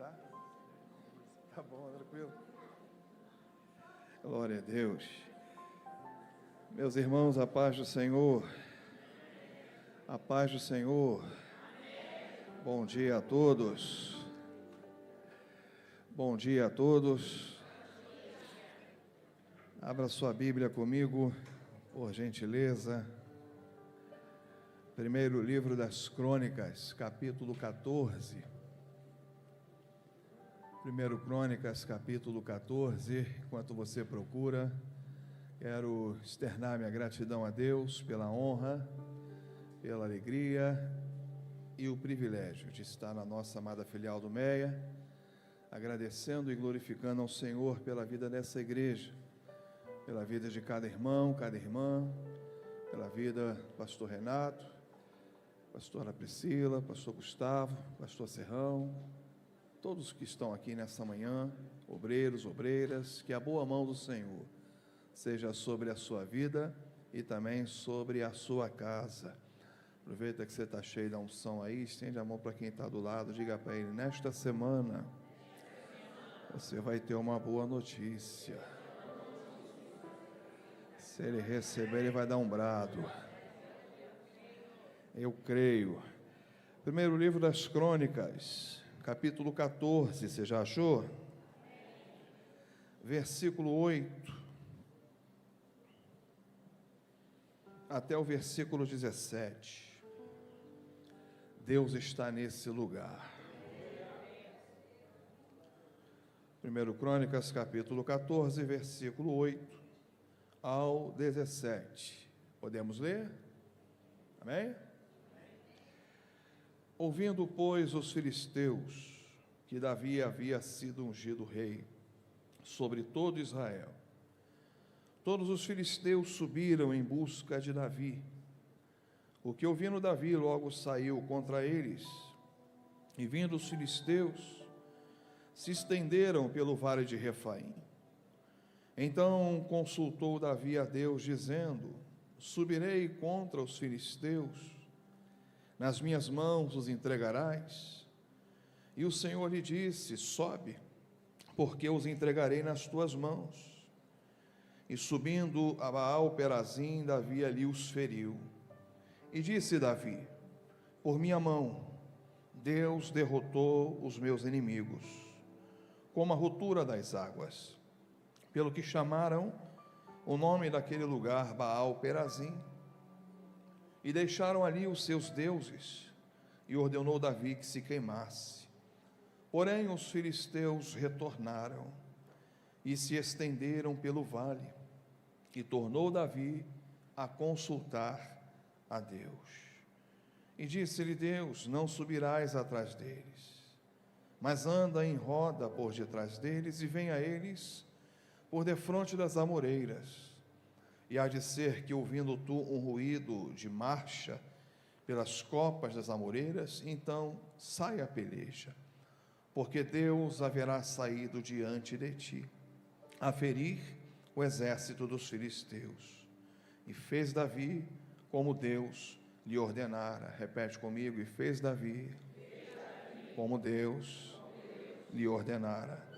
Tá? Tá bom, tranquilo. Glória a Deus. Meus irmãos, a paz do Senhor. A paz do Senhor. Bom dia a todos. Bom dia a todos. Abra sua Bíblia comigo, por gentileza. Primeiro livro das Crônicas, capítulo 14. Primeiro Crônicas, capítulo 14. Enquanto você procura, quero externar minha gratidão a Deus pela honra, pela alegria e o privilégio de estar na nossa amada filial do Meia, agradecendo e glorificando ao Senhor pela vida dessa igreja, pela vida de cada irmão, cada irmã, pela vida do pastor Renato, pastora Priscila, pastor Gustavo, pastor Serrão, todos que estão aqui nessa manhã, obreiros, obreiras, que a boa mão do Senhor seja sobre a sua vida e também sobre a sua casa. Aproveita que você está cheio da unção aí, estende a mão para quem está do lado, diga para ele: nesta semana você vai ter uma boa notícia. Se ele receber, ele vai dar um brado. Eu creio. Primeiro livro das Crônicas, capítulo 14, você já achou? Versículo 8 até o versículo 17. Deus está nesse lugar. Primeiro Crônicas, capítulo 14, versículo 8 ao 17. Podemos ler? Amém? Ouvindo, pois, os filisteus que Davi havia sido ungido rei sobre todo Israel, todos os filisteus subiram em busca de Davi. O que ouvindo Davi logo saiu contra eles, e vindo os filisteus, se estenderam pelo vale de Refaim. Então consultou Davi a Deus, dizendo: subirei contra os filisteus, nas minhas mãos os entregarás? E o Senhor lhe disse: sobe, porque os entregarei nas tuas mãos. E subindo a Baal-Perazim, Davi ali os feriu. E disse Davi: por minha mão Deus derrotou os meus inimigos, como a ruptura das águas, pelo que chamaram o nome daquele lugar Baal-Perazim, e deixaram ali os seus deuses, e ordenou Davi que se queimasse. Porém os filisteus retornaram e se estenderam pelo vale, e tornou Davi a consultar a Deus. E disse-lhe Deus: não subirás atrás deles, mas anda em roda por detrás deles, e vem a eles por defronte das amoreiras. E há de ser que, ouvindo tu um ruído de marcha pelas copas das amoreiras, então sai a peleja, porque Deus haverá saído diante de ti, a ferir o exército dos filisteus. E fez Davi como Deus lhe ordenara. Repete comigo: e fez Davi como Deus lhe ordenara.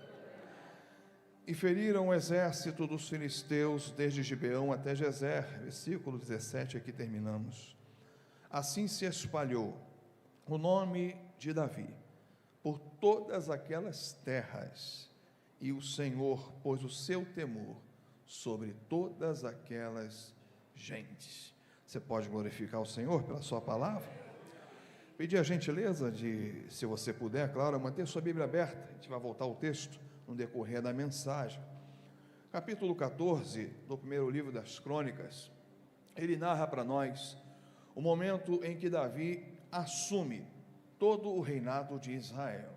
E feriram o exército dos filisteus desde Gibeão até Gezer. Versículo 17, aqui terminamos. Assim se espalhou o nome de Davi por todas aquelas terras, e o Senhor pôs o seu temor sobre todas aquelas gentes. Você pode glorificar o Senhor pela sua palavra? Pedir a gentileza de, se você puder, claro, manter sua Bíblia aberta. A gente vai voltar ao texto no decorrer da mensagem. Capítulo 14 do primeiro livro das Crônicas, ele narra para nós o momento em que Davi assume todo o reinado de Israel.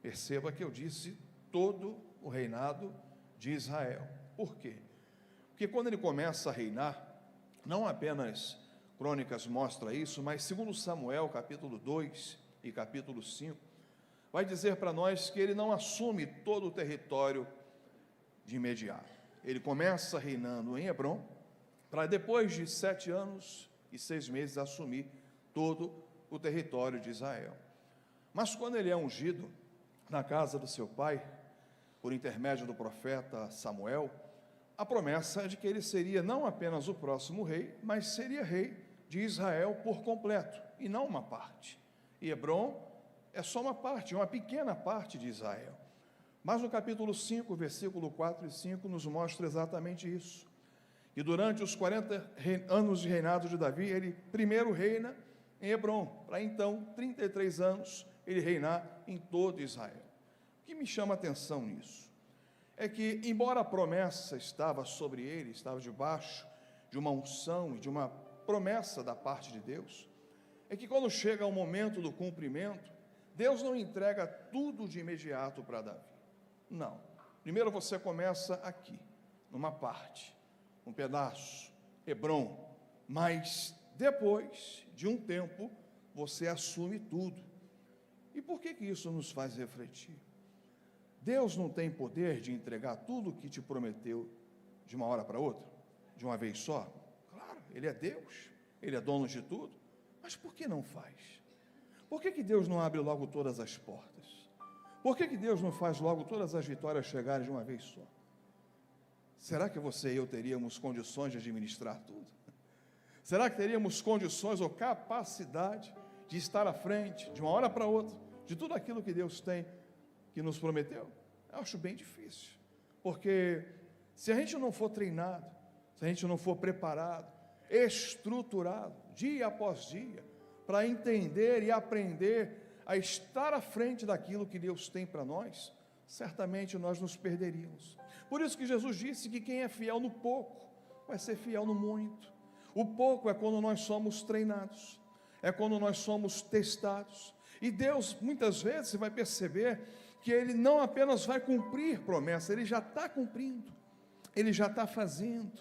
Perceba que eu disse todo o reinado de Israel. Por quê? Porque quando ele começa a reinar, não apenas Crônicas mostra isso, mas segundo Samuel, capítulo 2 e capítulo 5, vai dizer para nós que ele não assume todo o território de imediato. Ele começa reinando em Hebrom, para depois de 7 anos e 6 meses assumir todo o território de Israel. Mas quando ele é ungido, na casa do seu pai, por intermédio do profeta Samuel, a promessa de que ele seria não apenas o próximo rei, mas seria rei de Israel por completo, e não uma parte. E Hebrom é só uma parte, uma pequena parte de Israel. Mas no capítulo 5, versículo 4 e 5, nos mostra exatamente isso. E durante os 40 anos de reinado de Davi, ele primeiro reina em Hebrom, para então, 33 anos, ele reinar em todo Israel. O que me chama a atenção nisso é que, embora a promessa estava sobre ele, estava debaixo de uma unção e de uma promessa da parte de Deus, é que quando chega o momento do cumprimento, Deus não entrega tudo de imediato para Davi. Não. Primeiro você começa aqui, numa parte, um pedaço, Hebrom, mas depois de um tempo, você assume tudo. E por que isso nos faz refletir? Deus não tem poder de entregar tudo o que te prometeu de uma hora para outra, de uma vez só? Claro, Ele é Deus, Ele é dono de tudo, mas por que não faz? Por que Deus não abre logo todas as portas? Por que Deus não faz logo todas as vitórias chegarem de uma vez só? Será que você e eu teríamos condições de administrar tudo? Será que teríamos condições ou capacidade de estar à frente, de uma hora para outra, de tudo aquilo que Deus tem, que nos prometeu? Eu acho bem difícil, porque se a gente não for treinado, se a gente não for preparado, estruturado, dia após dia, para entender e aprender a estar à frente daquilo que Deus tem para nós, certamente nós nos perderíamos. Por isso que Jesus disse que quem é fiel no pouco, vai ser fiel no muito. O pouco é quando nós somos treinados, é quando nós somos testados, e Deus, muitas vezes, você vai perceber que Ele não apenas vai cumprir promessa, Ele já está cumprindo, Ele já está fazendo,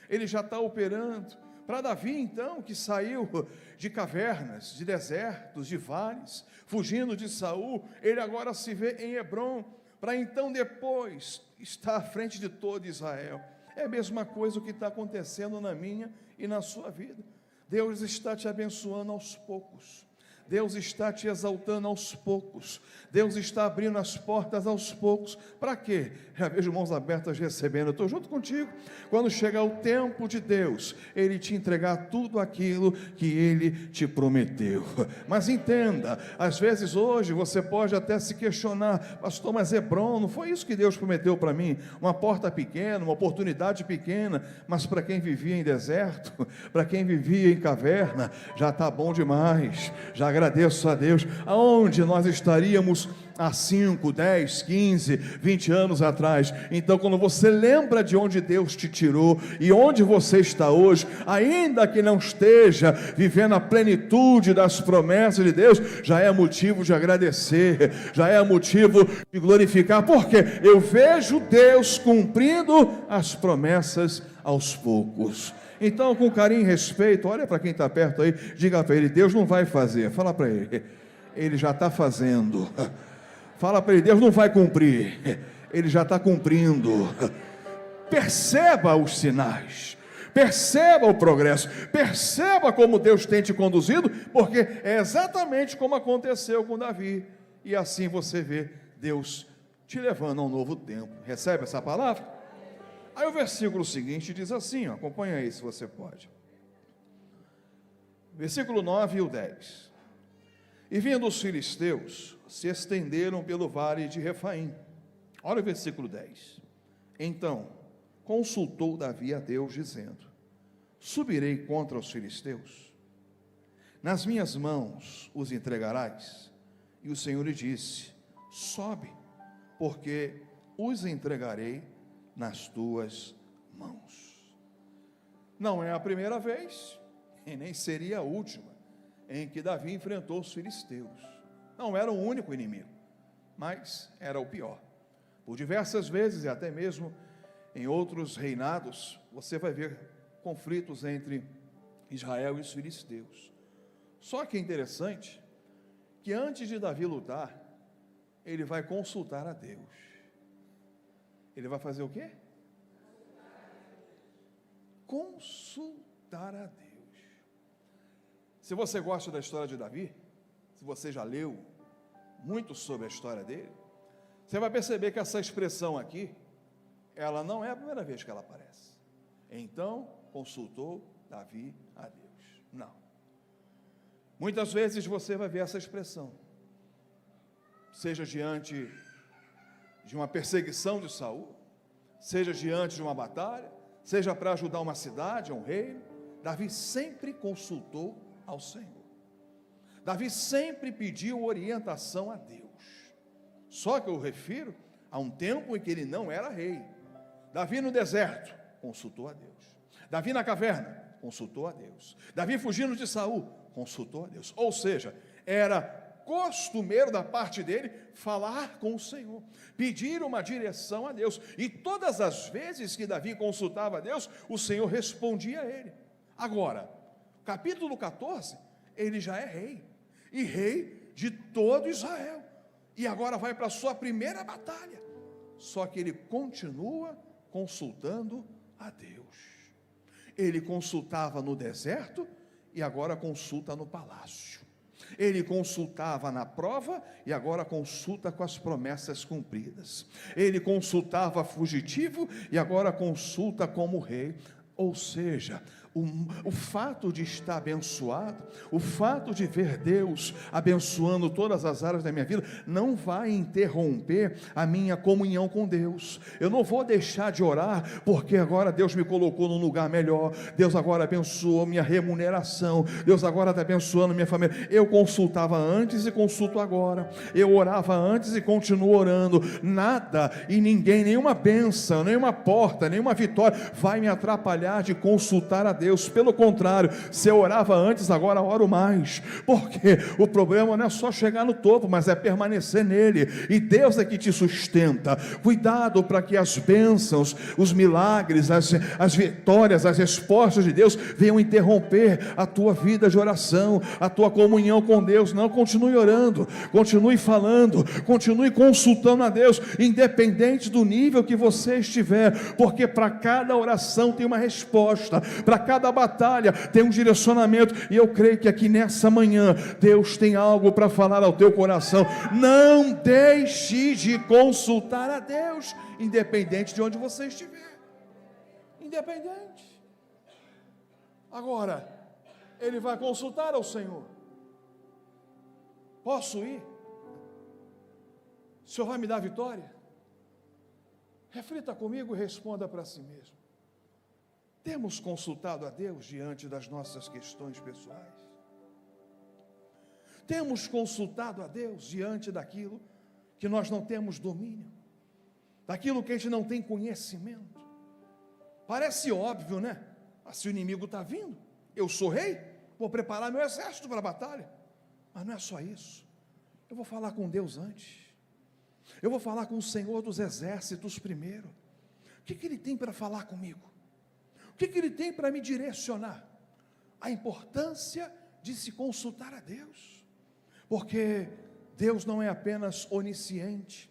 Ele já está operando. Para Davi, então, que saiu de cavernas, de desertos, de vales, fugindo de Saul, ele agora se vê em Hebrom, para então depois estar à frente de todo Israel. É a mesma coisa o que está acontecendo na minha e na sua vida. Deus está te abençoando aos poucos. Deus está te exaltando aos poucos. Deus está abrindo as portas aos poucos. Para quê? Já vejo mãos abertas recebendo. Eu estou junto contigo. Quando chegar o tempo de Deus, Ele te entregar tudo aquilo que Ele te prometeu. Mas entenda, às vezes hoje você pode até se questionar: pastor, mas Hebrom, não foi isso que Deus prometeu para mim? Uma porta pequena, uma oportunidade pequena, mas para quem vivia em deserto, para quem vivia em caverna, já está bom demais. Já agradeço a Deus. Aonde nós estaríamos há 5, 10, 15, 20 anos atrás? Então, quando você lembra de onde Deus te tirou e onde você está hoje, ainda que não esteja vivendo a plenitude das promessas de Deus, já é motivo de agradecer, já é motivo de glorificar, porque eu vejo Deus cumprindo as promessas aos poucos. Então, com carinho e respeito, olha para quem está perto aí, diga para ele: Deus não vai fazer. Fala para ele: Ele já está fazendo. Fala para ele: Deus não vai cumprir, Ele já está cumprindo. Perceba os sinais, perceba o progresso, perceba como Deus tem te conduzido, porque é exatamente como aconteceu com Davi. E assim você vê Deus te levando a um novo tempo. Recebe essa palavra? Aí o versículo seguinte diz assim, ó, acompanha aí se você pode. Versículo 9 e o 10. E vindo os filisteus, se estenderam pelo vale de Refaim. Olha o versículo 10. Então consultou Davi a Deus, dizendo: subirei contra os filisteus? Nas minhas mãos os entregarás? E o Senhor lhe disse: sobe, porque os entregarei nas tuas mãos. Não é a primeira vez, e nem seria a última, em que Davi enfrentou os filisteus. Não era o único inimigo, mas era o pior. Por diversas vezes, e até mesmo em outros reinados, você vai ver conflitos entre Israel e os filisteus. Só que é interessante que antes de Davi lutar, ele vai consultar a Deus. Ele vai fazer o quê? Consultar a Deus. Se você gosta da história de Davi, se você já leu muito sobre a história dele, Você vai perceber que essa expressão aqui, ela não é a primeira vez que ela aparece. Então consultou Davi a Deus. Não. Muitas vezes você vai ver essa expressão, seja diante de uma perseguição de Saul, seja diante de uma batalha, seja para ajudar uma cidade, um reino. Davi sempre consultou ao Senhor. Davi sempre pediu orientação a Deus. Só que eu refiro a um tempo em que ele não era rei. Davi no deserto, consultou a Deus. Davi na caverna, consultou a Deus. Davi fugindo de Saul, consultou a Deus. Ou seja, era costumeiro da parte dele falar com o Senhor, pedir uma direção a Deus. E todas as vezes que Davi consultava a Deus, o Senhor respondia a ele. Agora, capítulo 14, ele já é rei, e rei de todo Israel, e agora vai para a sua primeira batalha, só que ele continua consultando a Deus. Ele consultava no deserto, e agora consulta no palácio. Ele consultava na prova, e agora consulta com as promessas cumpridas. Ele consultava fugitivo, e agora consulta como rei. Ou seja, o fato de estar abençoado, o fato de ver Deus abençoando todas as áreas da minha vida, não vai interromper a minha comunhão com Deus. Eu não vou deixar de orar, porque agora Deus me colocou num lugar melhor, Deus agora abençoou minha remuneração, Deus agora está abençoando minha família. Eu consultava antes e consulto agora, eu orava antes e continuo orando. Nada e ninguém, nenhuma bênção, nenhuma porta, nenhuma vitória vai me atrapalhar de consultar a Deus. Pelo contrário, se eu orava antes, agora oro mais, porque o problema não é só chegar no topo, mas é permanecer nele, e Deus é que te sustenta. Cuidado para que as bênçãos, os milagres, as vitórias, as respostas de Deus venham interromper a tua vida de oração, a tua comunhão com Deus. Não, continue orando, continue falando, continue consultando a Deus, independente do nível que você estiver, porque para cada oração tem uma resposta, para cada batalha tem um direcionamento, e eu creio que aqui nessa manhã Deus tem algo para falar ao teu coração. Não deixe de consultar a Deus, independente de onde você estiver, independente. Agora, ele vai consultar ao Senhor: posso ir? O Senhor vai me dar vitória? Reflita comigo e responda para si mesmo. Temos consultado a Deus diante das nossas questões pessoais? Temos consultado a Deus diante daquilo que nós não temos domínio, daquilo que a gente não tem conhecimento? Parece óbvio, né? Se o inimigo está vindo, eu sou rei, vou preparar meu exército para a batalha. Mas não é só isso. Eu vou falar com Deus antes. Eu vou falar com o Senhor dos exércitos primeiro. O que Ele tem para falar comigo? O que Ele tem para me direcionar? A importância de se consultar a Deus, porque Deus não é apenas onisciente,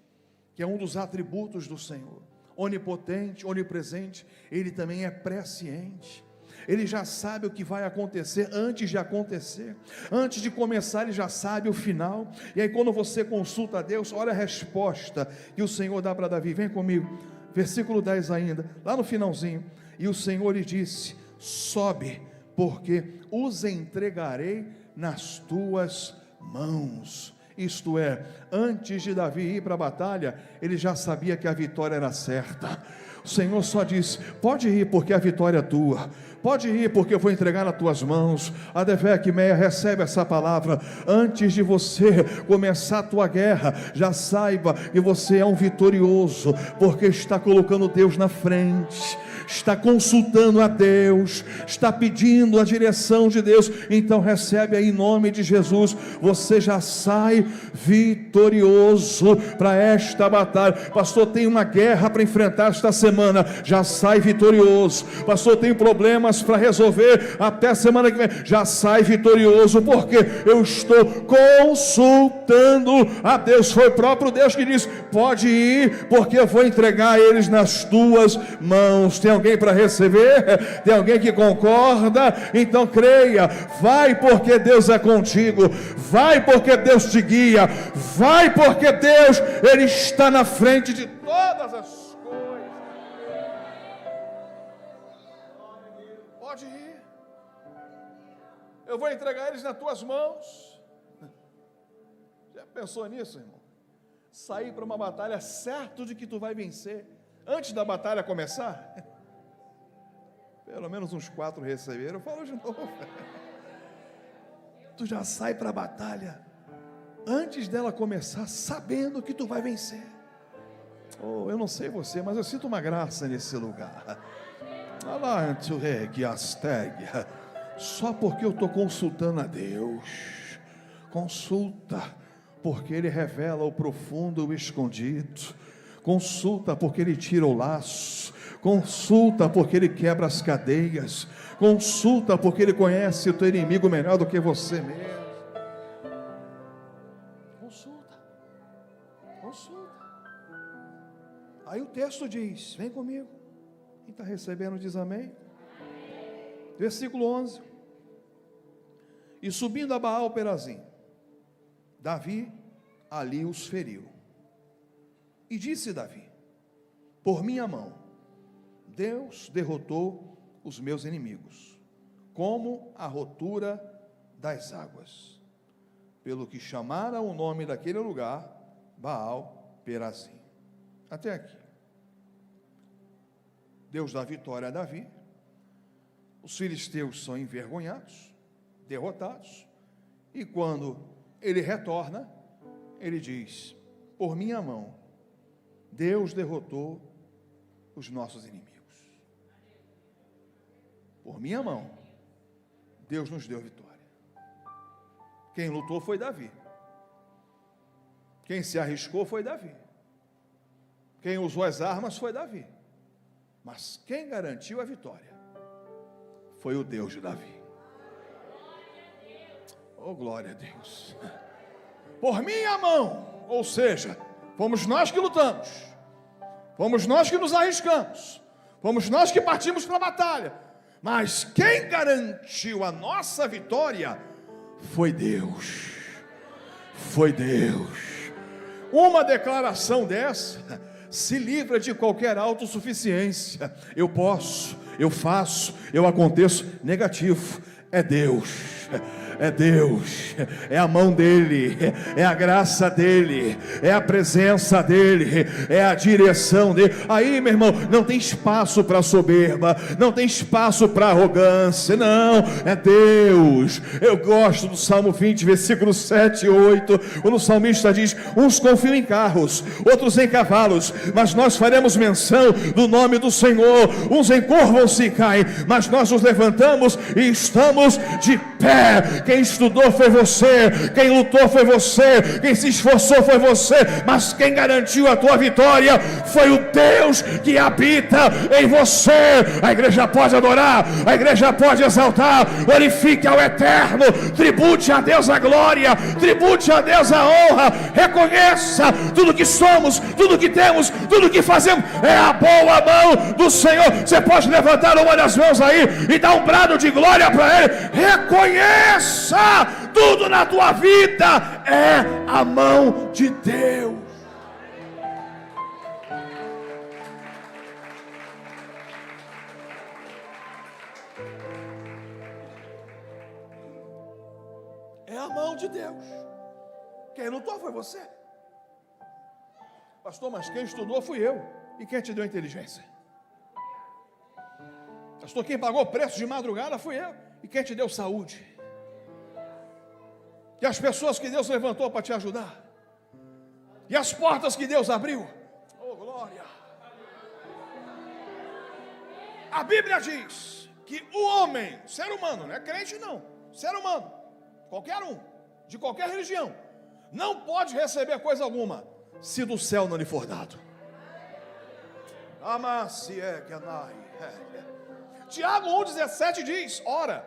que é um dos atributos do Senhor, onipotente, onipresente, Ele também é presciente. Ele já sabe o que vai acontecer antes de acontecer, antes de começar Ele já sabe o final. E aí quando você consulta a Deus, olha a resposta que o Senhor dá para Davi. Vem comigo, versículo 10 ainda, lá no finalzinho. E o Senhor lhe disse: sobe, porque os entregarei nas tuas mãos. Isto é, antes de Davi ir para a batalha, ele já sabia que a vitória era certa. O Senhor só disse: pode ir, porque a vitória é tua. Pode ir, porque eu vou entregar nas tuas mãos. Adevec Meia, recebe essa palavra. Antes de você começar a tua guerra, já saiba que você é um vitorioso, porque está colocando Deus na frente, está consultando a Deus, está pedindo a direção de Deus. Então recebe aí em nome de Jesus. Você já sai vitorioso para esta batalha. Pastor, tem uma guerra para enfrentar esta semana. semana, já sai vitorioso. Pastor, tem problemas para resolver até a semana que vem, já sai vitorioso, porque eu estou consultando a Deus. Foi o próprio Deus que disse: pode ir, porque eu vou entregar eles nas tuas mãos. Tem alguém para receber? Tem alguém que concorda? Então creia, vai porque Deus é contigo, vai porque Deus te guia, vai porque Deus, Ele está na frente de todas as coisas. Pode ir, eu vou entregar eles nas tuas mãos. Já pensou nisso, irmão? Sair para uma batalha certo de que tu vai vencer, antes da batalha começar? Pelo menos uns 4 receberam. Eu falo de novo. Tu já sai para a batalha antes dela começar, sabendo que tu vai vencer. Oh, eu não sei você, mas eu sinto uma graça nesse lugar. Só porque eu estou consultando a Deus. Consulta, porque Ele revela o profundo e o escondido. Consulta, porque Ele tira o laço. Consulta, porque Ele quebra as cadeias. Consulta, porque Ele conhece o teu inimigo melhor do que você mesmo. Consulta. Aí o texto diz, vem comigo. Quem está recebendo diz amém. Versículo 11. E subindo a Baal Perazim, Davi ali os feriu. E disse Davi: por minha mão Deus derrotou os meus inimigos, como a rotura das águas, pelo que chamaram o nome daquele lugar Baal Perazim. Até aqui. Deus dá vitória a Davi. Os filisteus são envergonhados, derrotados, e quando ele retorna, ele diz: por minha mão Deus derrotou os nossos inimigos. Por minha mão Deus nos deu vitória. Quem lutou foi Davi. Quem se arriscou foi Davi. Quem usou as armas foi Davi. Mas quem garantiu a vitória foi o Deus de Davi. Oh, glória a Deus. Por minha mão, ou seja, fomos nós que lutamos, fomos nós que nos arriscamos, fomos nós que partimos para a batalha, mas quem garantiu a nossa vitória foi Deus. Foi Deus. Uma declaração dessa se livra de qualquer autossuficiência. Eu posso, eu faço, eu aconteço. Negativo. É Deus. É Deus, é a mão dele, é a graça dele, é a presença dele, é a direção dele. Aí, meu irmão, não tem espaço para soberba, não tem espaço para arrogância, não, é Deus. Eu gosto do Salmo 20, versículos 7 e 8, quando o salmista diz: uns confiam em carros, outros em cavalos, mas nós faremos menção do nome do Senhor. Uns encurvam-se e caem, mas nós nos levantamos e estamos de pé. Quem estudou foi você, quem lutou foi você, quem se esforçou foi você, mas quem garantiu a tua vitória foi o Deus que habita em você. A igreja pode adorar, a igreja pode exaltar, glorifique ao eterno, tribute a Deus a glória, tribute a Deus a honra, reconheça tudo que somos, tudo que temos, tudo que fazemos, é a boa mão do Senhor. Você pode levantar uma das mãos aí e dar um brado de glória para Ele. Reconheça, tudo na tua vida é a mão de Deus. É a mão de Deus. Quem lutou foi você. Pastor, mas quem estudou fui eu. E quem te deu inteligência? Pastor, quem pagou preço de madrugada fui eu. E quem te deu saúde? E as pessoas que Deus levantou para te ajudar? E as portas que Deus abriu? Oh, glória! A Bíblia diz que o homem, ser humano, não é crente não, ser humano, qualquer um, de qualquer religião, não pode receber coisa alguma se do céu não lhe for dado. Tiago 1,17 diz: ora,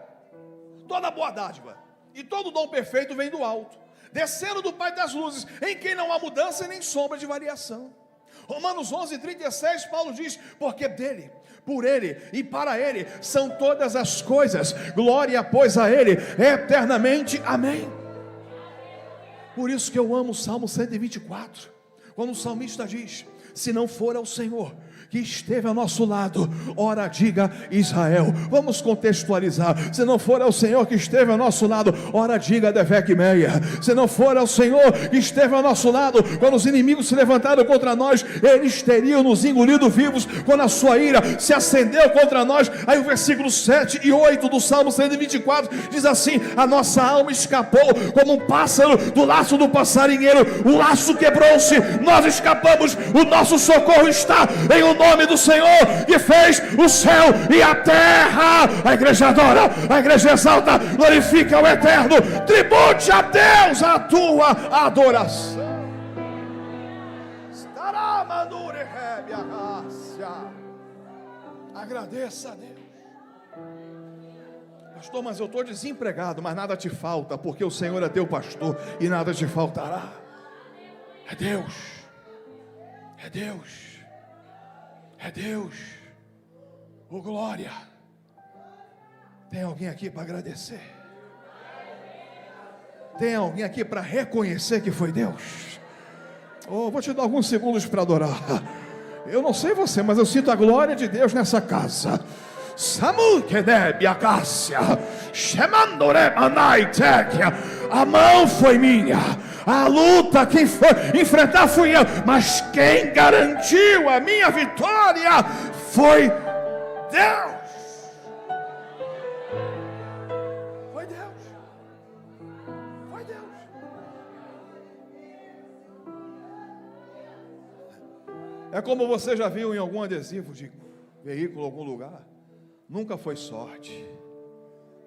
toda boa dádiva e todo dom perfeito vem do alto, descendo do Pai das luzes, em quem não há mudança nem sombra de variação. Romanos 11,36, Paulo diz: porque dele, por ele e para ele são todas as coisas, glória pois a ele eternamente, amém. Por isso que eu amo o Salmo 124, quando o salmista diz: se não for ao Senhor que esteve ao nosso lado, ora diga Israel. Vamos contextualizar: se não for ao Senhor que esteve ao nosso lado, ora diga Devec Meia. Se não for ao Senhor que esteve ao nosso lado, quando os inimigos se levantaram contra nós, eles teriam nos engolido vivos, quando a sua ira se acendeu contra nós. Aí o versículo 7 e 8 do Salmo 124 diz assim: a nossa alma escapou como um pássaro do laço do passarinheiro, o laço quebrou-se, nós escapamos, o nosso socorro está em o nome do Senhor que fez o céu e a terra. A igreja adora, a igreja exalta, glorifica o eterno, tribute a Deus a tua adoração. Agradeça a Deus. Pastor, mas eu estou desempregado. Mas nada te falta, porque o Senhor é teu pastor e nada te faltará. É Deus, é Deus, é Deus. Oh glória. Tem alguém aqui para agradecer? Tem alguém aqui para reconhecer que foi Deus? Oh, vou te dar alguns segundos para adorar. Eu não sei você, mas eu sinto a glória de Deus nessa casa. A mão foi minha, a luta quem foi enfrentar fui eu, mas quem garantiu a minha vitória foi Deus. Foi Deus. Foi Deus. É como você já viu em algum adesivo de veículo, algum lugar. Nunca foi sorte,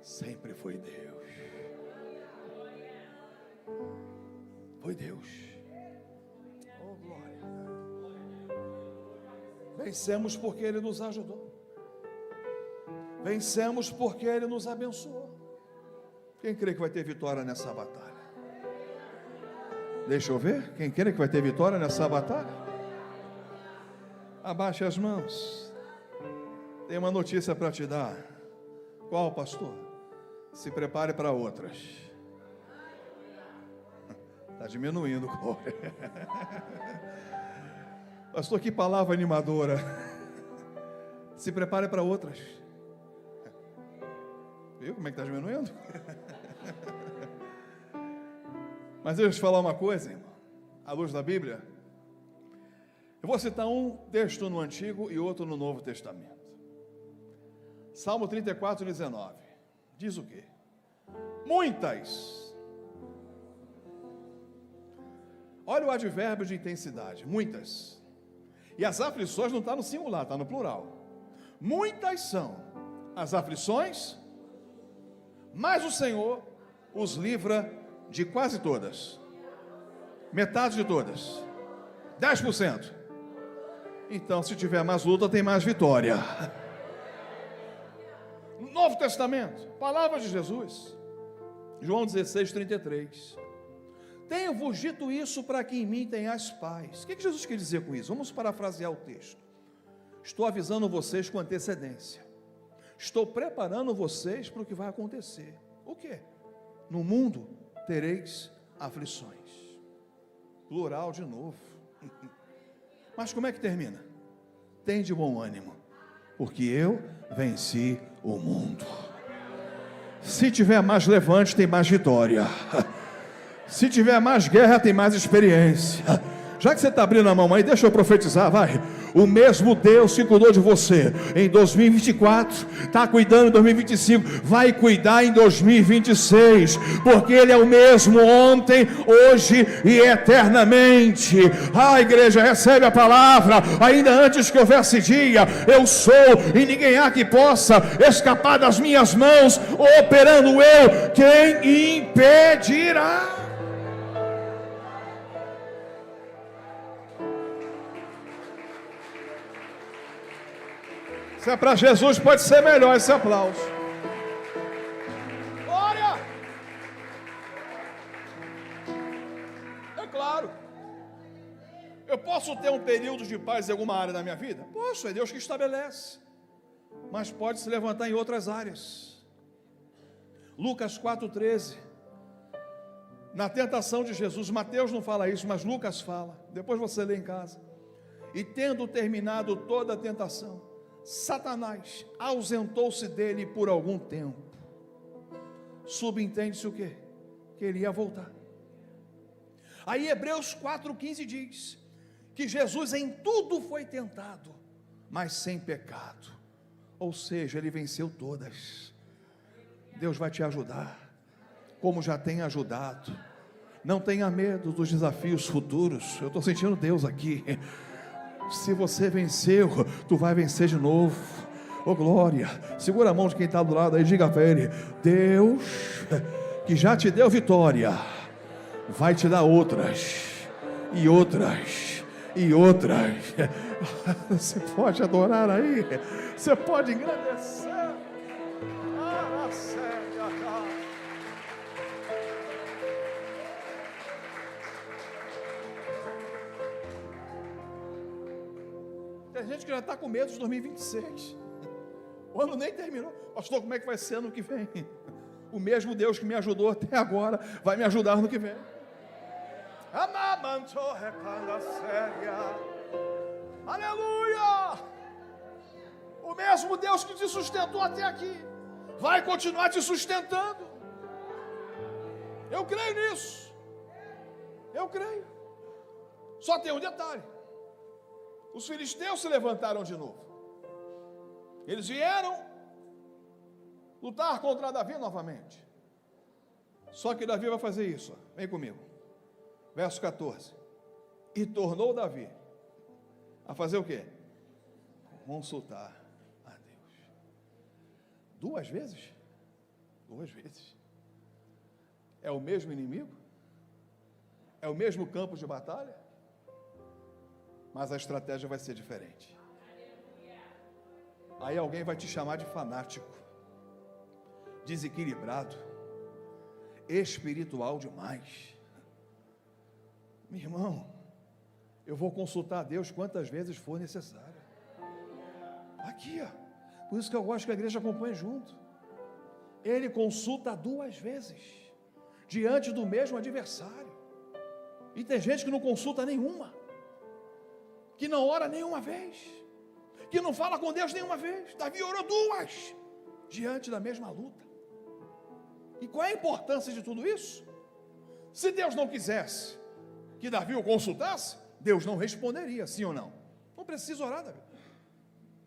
sempre foi Deus. Foi Deus. Oh glória. Vencemos porque Ele nos ajudou. Vencemos porque Ele nos abençoou. Quem crê que vai ter vitória nessa batalha? Deixa eu ver. Quem crê que vai ter vitória nessa batalha? Abaixe as mãos. Tem uma notícia para te dar. Qual, pastor? Se prepare para outras. Está diminuindo, glória. Pastor, que palavra animadora. Se prepare para outras. Viu como é que está diminuindo? Mas deixa eu te falar uma coisa, irmão. À luz da Bíblia, eu vou citar um texto no Antigo e outro no Novo Testamento. Salmo 34, 19. Diz o quê? Muitas. Olha o advérbio de intensidade. Muitas. E as aflições não está no singular, está no plural. Muitas são as aflições, mas o Senhor os livra de quase todas. Metade de todas. 10%. Então, se tiver mais luta, tem mais vitória. Novo Testamento, palavra de Jesus, João 16, 33. Tenho-vos dito isso para que em mim tenhais paz. O que Jesus quer dizer com isso? Vamos parafrasear o texto. Estou avisando vocês com antecedência. Estou preparando vocês para o que vai acontecer. O quê? No mundo tereis aflições. Plural de novo. Mas como é que termina? Tem de bom ânimo, porque eu venci o mundo. Se tiver mais levante, tem mais vitória. Se tiver mais guerra, tem mais experiência. Já que você está abrindo a mão aí, deixa eu profetizar, vai. O mesmo Deus que cuidou de você em 2024, está cuidando em 2025, vai cuidar em 2026, porque Ele é o mesmo ontem, hoje e eternamente. A igreja recebe a palavra, ainda antes que houvesse dia, eu sou, e ninguém há que possa escapar das minhas mãos, operando eu, quem impedirá? Se é para Jesus, pode ser melhor esse aplauso. Glória! É claro. Eu posso ter um período de paz em alguma área da minha vida? Posso, é Deus que estabelece. Mas pode se levantar em outras áreas. Lucas 4,13. Na tentação de Jesus, Mateus não fala isso, mas Lucas fala. Depois você lê em casa. E tendo terminado toda a tentação, Satanás ausentou-se dele por algum tempo. Subentende-se o quê? Que ele ia voltar. Aí Hebreus 4,15 diz que Jesus em tudo foi tentado, mas sem pecado. Ou seja, ele venceu todas. Deus vai te ajudar, como já tem ajudado. Não tenha medo dos desafios futuros. Eu estou sentindo Deus aqui. Se você venceu, tu vai vencer de novo. Oh glória, segura a mão de quem está do lado aí, diga para ele: Deus, que já te deu vitória, vai te dar outras, e outras, e outras. Você pode adorar aí, você pode engrandecer. Tem gente que já está com medo de 2026. O ano nem terminou. Pastor, como é que vai ser ano que vem? O mesmo Deus que me ajudou até agora vai me ajudar no que vem. Aleluia! O mesmo Deus que te sustentou até aqui vai continuar te sustentando. Eu creio nisso. Eu creio. Só tem um detalhe. Os filisteus se levantaram de novo. Eles vieram lutar contra Davi novamente. Só que Davi vai fazer isso. Vem comigo. Verso 14. E tornou Davi a fazer o quê? Consultar a Deus. 2 vezes? 2 vezes. É o mesmo inimigo? É o mesmo campo de batalha? Mas a estratégia vai ser diferente. Aí alguém vai te chamar de fanático, desequilibrado, espiritual demais. Meu irmão, eu vou consultar a Deus quantas vezes for necessário. Aqui, ó. Por isso que eu gosto que a igreja acompanhe junto. Ele consulta 2 vezes, diante do mesmo adversário. E tem gente que não consulta nenhuma, que não ora nenhuma vez, que não fala com Deus nenhuma vez. Davi orou 2, diante da mesma luta. E qual é a importância de tudo isso? Se Deus não quisesse que Davi o consultasse, Deus não responderia, sim ou não? Não precisa orar, Davi.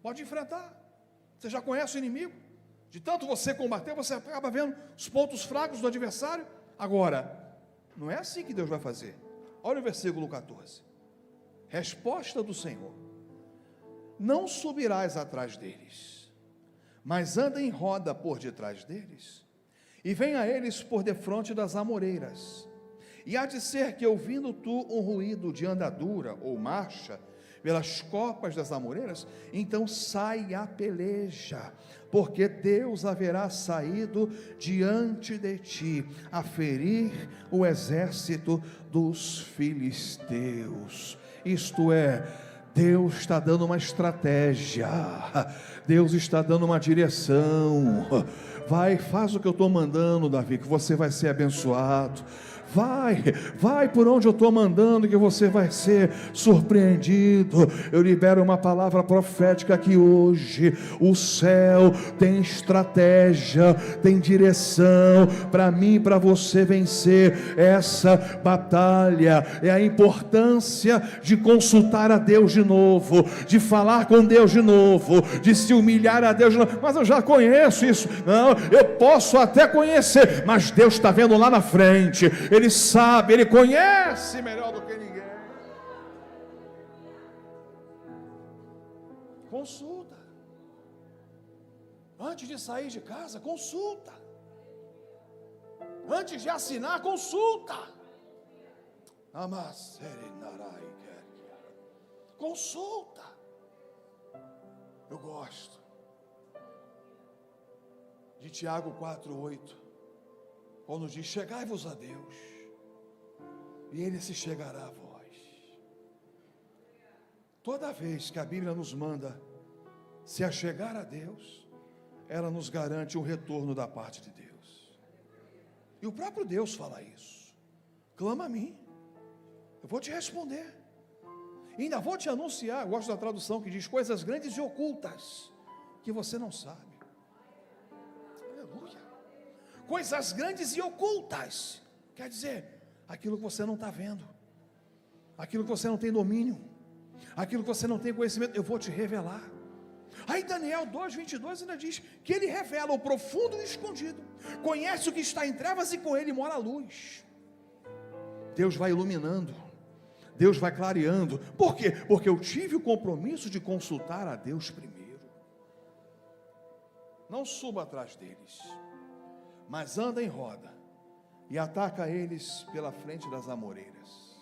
Pode enfrentar. Você já conhece o inimigo. De tanto você combater, você acaba vendo os pontos fracos do adversário. Agora, não é assim que Deus vai fazer. Olha o versículo 14. Resposta do Senhor: não subirás atrás deles, mas anda em roda por detrás deles, e vem a eles por defronte das amoreiras. E há de ser que, ouvindo tu um ruído de andadura ou marcha pelas copas das amoreiras, então sai a peleja, porque Deus haverá saído diante de ti a ferir o exército dos filisteus. Isto é, Deus está dando uma estratégia, Deus está dando uma direção. Vai, faz o que eu estou mandando, Davi, que você vai ser abençoado. Vai por onde eu estou mandando, que você vai ser surpreendido. Eu libero uma palavra profética aqui hoje. O céu tem estratégia, tem direção para mim e para você vencer essa batalha. É a importância de consultar a Deus de novo, de falar com Deus de novo, de se humilhar a Deus de novo. Mas eu já conheço isso. Não, eu posso até conhecer, mas Deus está vendo lá na frente. Ele sabe, Ele conhece melhor do que ninguém. Consulta. Antes de sair de casa, consulta. Antes de assinar, consulta. Consulta. Eu gosto. de Tiago 4:8, quando diz: chegai-vos a Deus, e Ele se chegará a vós. Toda vez que a Bíblia nos manda se achegar a Deus, ela nos garante um retorno da parte de Deus. E o próprio Deus fala isso: clama a mim, eu vou te responder, e ainda vou te anunciar. Eu gosto da tradução que diz: coisas grandes e ocultas que você não sabe. Aleluia. Coisas grandes e ocultas quer dizer aquilo que você não está vendo, aquilo que você não tem domínio, aquilo que você não tem conhecimento, eu vou te revelar. Aí Daniel 2:22 ainda diz que ele revela o profundo e o escondido, conhece o que está em trevas e com ele mora a luz. Deus vai iluminando, Deus vai clareando. Por quê? Porque eu tive o compromisso de consultar a Deus primeiro. Não suba atrás deles, mas anda em roda e ataca eles pela frente das amoreiras.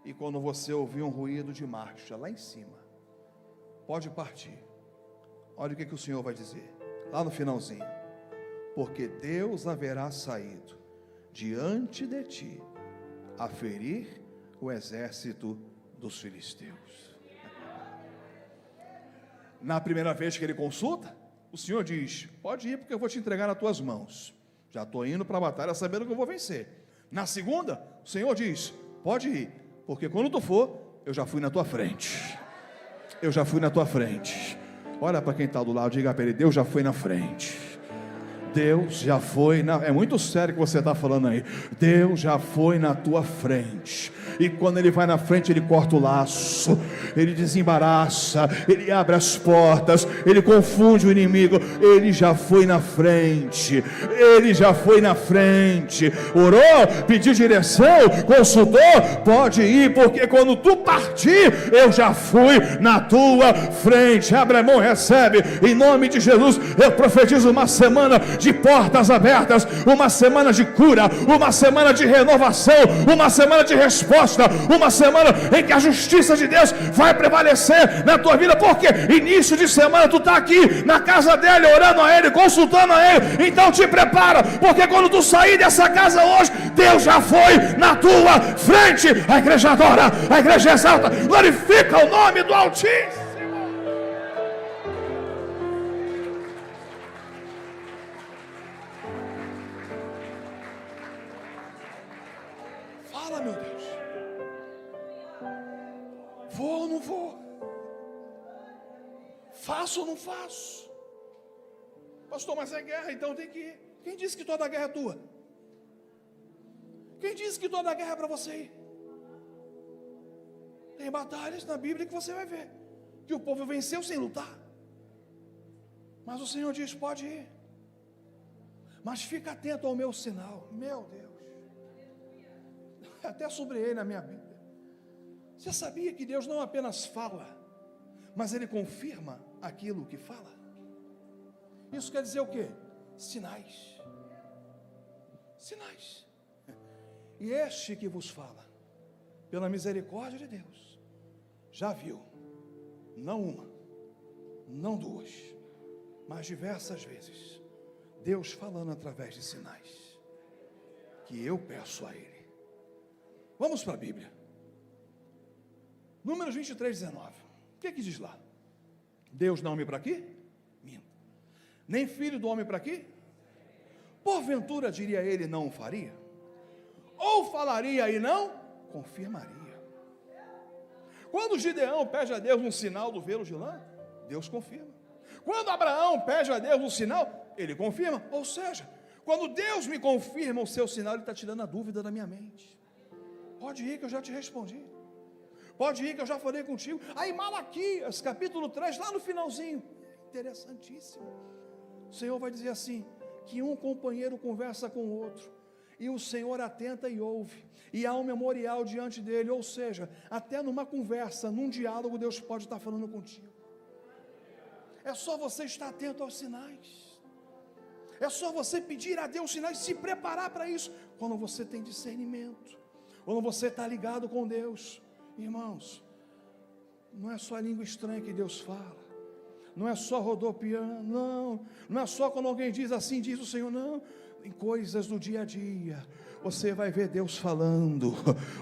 E quando você ouvir um ruído de marcha lá em cima, pode partir. Olha o que o Senhor vai dizer lá no finalzinho: porque Deus haverá saído diante de ti a ferir o exército dos filisteus. Na primeira vez que ele consulta, o Senhor diz: pode ir, porque eu vou te entregar nas tuas mãos. Já estou indo para a batalha sabendo que eu vou vencer. Na segunda, o Senhor diz: pode ir, porque quando tu for, eu já fui na tua frente. Eu já fui na tua frente. Olha para quem está do lado, diga para ele: Deus já foi na frente. Deus já foi na... É muito sério o que você está falando aí. Deus já foi na tua frente. E quando Ele vai na frente, Ele corta o laço, Ele desembaraça, Ele abre as portas, Ele confunde o inimigo. Ele já foi na frente. Ele já foi na frente. Orou, pediu direção, consultou, pode ir, porque quando tu partir, eu já fui na tua frente. Abre a mão, recebe, em nome de Jesus. Eu profetizo uma semana de portas abertas, uma semana de cura, uma semana de renovação, uma semana de resposta, uma semana em que a justiça de Deus vai prevalecer na tua vida. Porque início de semana tu está aqui na casa dele, orando a ele, consultando a ele. Então te prepara, porque quando tu sair dessa casa hoje, Deus já foi na tua frente. A igreja adora, a igreja exalta, glorifica o nome do Altíssimo. Fala, meu Deus. Vou ou não vou? Faço ou não faço? Pastor, mas é guerra, então tem que ir. Quem disse que toda guerra é tua? Quem disse que toda guerra é para você ir? Tem batalhas na Bíblia que você vai ver que o povo venceu sem lutar. Mas o Senhor diz: pode ir, mas fica atento ao meu sinal. Meu Deus, até sobre na minha Bíblia. Você sabia que Deus não apenas fala, mas Ele confirma aquilo que fala? Isso quer dizer o quê? Sinais. Sinais. E este que vos fala, pela misericórdia de Deus, já viu, não uma, não duas, mas diversas vezes, Deus falando através de sinais, que eu peço a Ele. Vamos para a Bíblia. Números 23:19. O que diz lá? Deus não homem para quê? Minta. Nem filho do homem para quê? Porventura, diria ele, não o faria? Ou falaria e não confirmaria? Quando Gideão pede a Deus um sinal do velo de lã, Deus confirma. Quando Abraão pede a Deus um sinal, Ele confirma. Ou seja, quando Deus me confirma o seu sinal, Ele está tirando a dúvida da minha mente. Pode ir que eu já te respondi. Pode ir que eu já falei contigo. Aí Malaquias, capítulo 3, lá no finalzinho, interessantíssimo. O Senhor vai dizer assim, que um companheiro conversa com o outro, e o Senhor atenta e ouve, e há um memorial diante dele. Ou seja, até numa conversa, num diálogo, Deus pode estar falando contigo. É só você estar atento aos sinais. É só você pedir a Deus sinais, se preparar para isso. Quando você tem discernimento, quando você está ligado com Deus, irmãos, não é só a língua estranha que Deus fala. não é só rodopiando, não é só quando alguém diz assim, diz o Senhor, não. Em coisas do dia a dia, você vai ver Deus falando,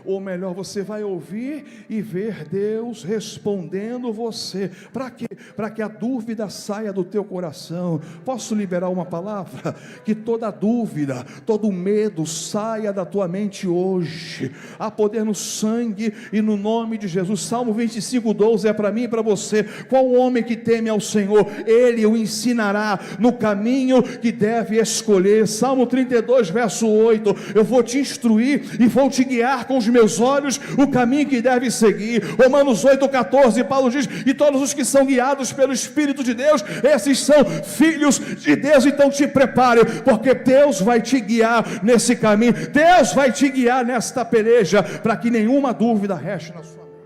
ou melhor, você vai ouvir e ver Deus respondendo você. Para quê? Para que a dúvida saia do teu coração. Posso liberar uma palavra? Que toda dúvida, todo medo saia da tua mente hoje. Há poder no sangue e no nome de Jesus. Salmo 25:12 é para mim e para você. Qual homem que teme ao Senhor? Ele o ensinará no caminho que deve escolher. Salmo 32, verso 8, eu vou te instruir e vou te guiar com os meus olhos o caminho que deve seguir. Romanos 8:14, Paulo diz, e todos os que são guiados pelo Espírito de Deus, esses são filhos de Deus. Então te prepare, porque Deus vai te guiar nesse caminho, Deus vai te guiar nesta peleja, para que nenhuma dúvida reste na sua mente.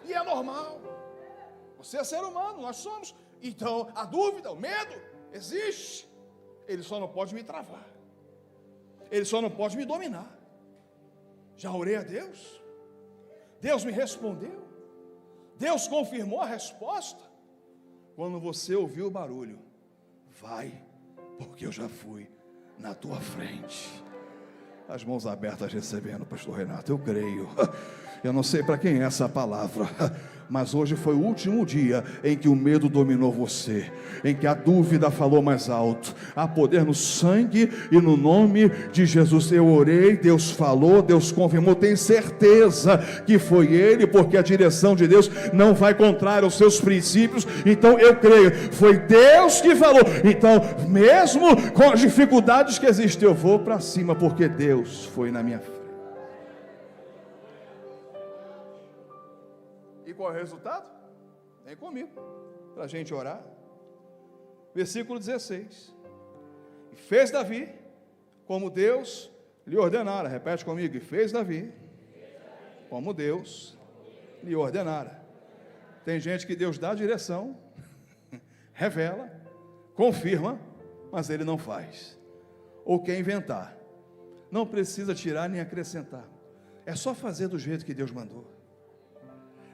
E é normal, você é ser humano, nós somos, então a dúvida, o medo, existe. Ele só não pode me travar, ele só não pode me dominar. Já orei a Deus, Deus me respondeu, Deus confirmou a resposta. Quando você ouviu o barulho, vai, porque eu já fui na tua frente. As mãos abertas recebendo, pastor Renato, eu creio. Eu não sei para quem é essa palavra, mas hoje foi o último dia em que o medo dominou você, em que a dúvida falou mais alto. Há poder no sangue e no nome de Jesus. Eu orei, Deus falou, Deus confirmou. Tenho certeza que foi Ele, porque a direção de Deus não vai contrário aos seus princípios. Então eu creio, foi Deus que falou. Então, mesmo com as dificuldades que existem, eu vou para cima, porque Deus foi na minha frente. E qual é o resultado? Vem comigo, para a gente orar. Versículo 16. E fez Davi como Deus lhe ordenara. Repete comigo. E fez Davi como Deus lhe ordenara. Tem gente que Deus dá a direção, revela, confirma, mas ele não faz, ou quer inventar. Não precisa tirar nem acrescentar, é só fazer do jeito que Deus mandou.